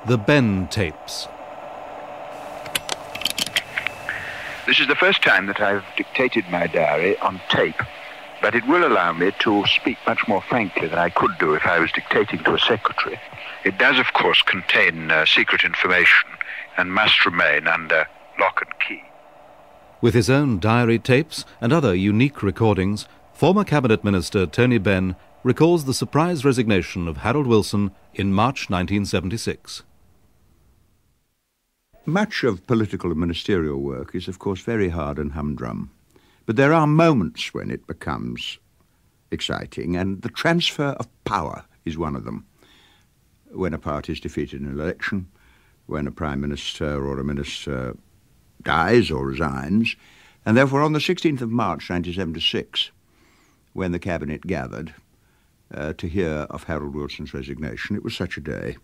The Benn tapes. This is the first time that I've dictated my diary on tape, but it will allow me to speak much more frankly than I could do if I was dictating to a secretary. It does, of course, contain secret information and must remain under lock and key. With his own diary tapes and other unique recordings, former Cabinet Minister Tony Benn recalls the surprise resignation of Harold Wilson in March 1976. Much of political and ministerial work is, of course, very hard and humdrum. But there are moments when it becomes exciting, and the transfer of power is one of them. When a party is defeated in an election, when a prime minister or a minister dies or resigns, and therefore on the 16th of March 1976, when the cabinet gathered to hear of Harold Wilson's resignation, it was such a day.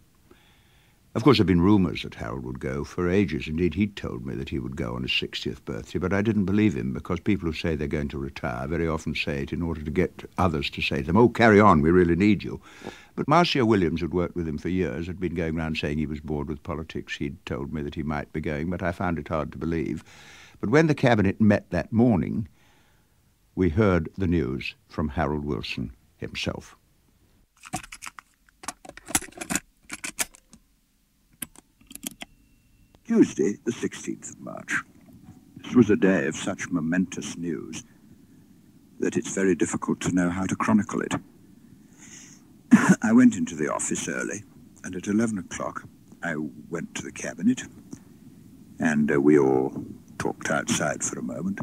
Of course, there have been rumours that Harold would go for ages. Indeed, he'd told me that he would go on his 60th birthday, but I didn't believe him, because people who say they're going to retire very often say it in order to get others to say to them, "Oh, carry on, we really need you." But Marcia Williams, who'd worked with him for years, had been going round saying he was bored with politics. He'd told me that he might be going, but I found it hard to believe. But when the cabinet met that morning, we heard the news from Harold Wilson himself. Tuesday, the 16th of March. This was a day of such momentous news that it's very difficult to know how to chronicle it. I went into the office early, and at 11 o'clock I went to the cabinet, and we all talked outside for a moment,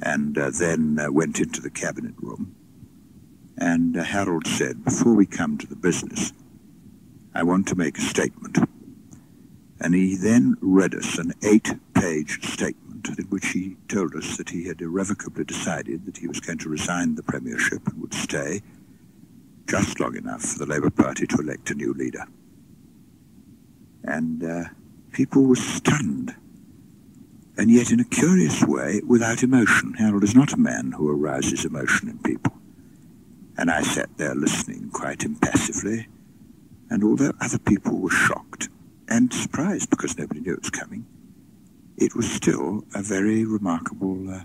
and then went into the cabinet room. And Harold said, "Before we come to the business, I want to make a statement." And he then read us an 8-page statement in which he told us that he had irrevocably decided that he was going to resign the premiership and would stay just long enough for the Labour Party to elect a new leader. And people were stunned, and yet in a curious way, without emotion. Harold is not a man who arouses emotion in people. And I sat there listening quite impassively, and although other people were shocked and surprised because nobody knew it was coming, it was still a very remarkable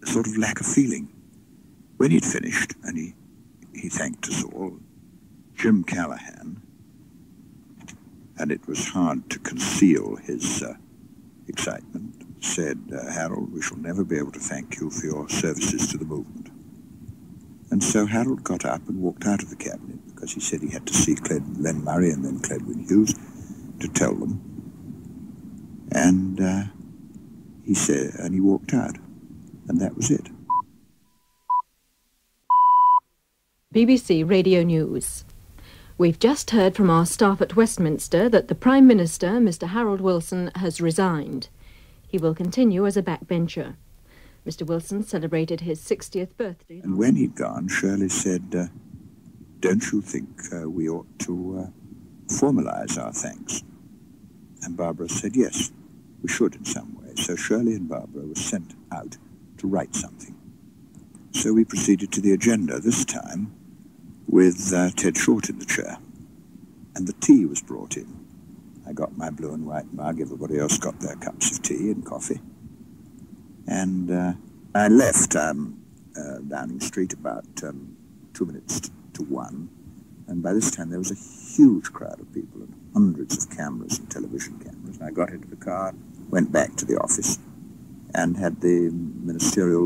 sort of lack of feeling. When he'd finished, and he thanked us all, Jim Callaghan, and it was hard to conceal his excitement, said, "Harold, we shall never be able to thank you for your services to the movement." And so Harold got up and walked out of the cabinet, because he said he had to see Len Murray and then Cledwyn Hughes to tell them. And he said, and he walked out, and that was it. BBC Radio News. We've just heard from our staff at Westminster that the Prime Minister, Mr. Harold Wilson, has resigned. He will continue as a backbencher. Mr. Wilson celebrated his 60th birthday. And when he'd gone, Shirley said, "Don't you think we ought to formalise our thanks?" And Barbara said, "Yes, we should in some way." So Shirley and Barbara were sent out to write something. So we proceeded to the agenda, this time with Ted Short in the chair. And the tea was brought in. I got my blue and white mug, everybody else got their cups of tea and coffee. And I left Downing Street about 2 minutes to 1, and by this time there was a huge crowd of people and hundreds of cameras and television cameras. And I got into the car, went back to the office, and had the ministerial